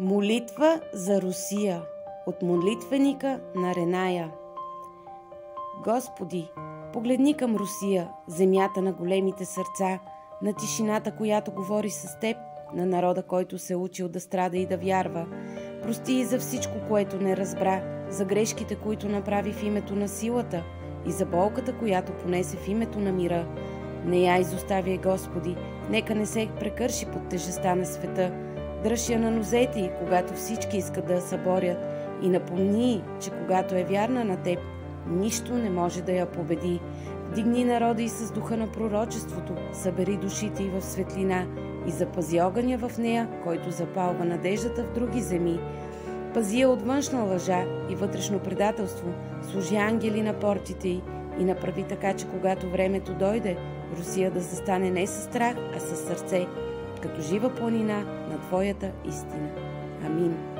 Молитва за Русия от молитвеника на Реная. Господи, погледни към Русия, земята на големите сърца, на тишината, която говори с Теб, на народа, който се учил да страда и да вярва. Прости и за всичко, което не разбра, за грешките, които направи в името на силата и за болката, която понесе в името на мира. Не я изоставяй, Господи, нека не се прекърши под тежестта на света. Дръж я на нозете й, когато всички искат да я съборят, и напомни, че когато е вярна на Теб, нищо не може да я победи. Вдигни народа и с духа на пророчеството, събери душите й в светлина и запази огъня в нея, който запалва надеждата в други земи. Пази я от външна лъжа и вътрешно предателство, служи ангели на портите й и направи така, че когато времето дойде, Русия да застане не със страх, а със сърце, като жива планина на Твоята истина. Амин.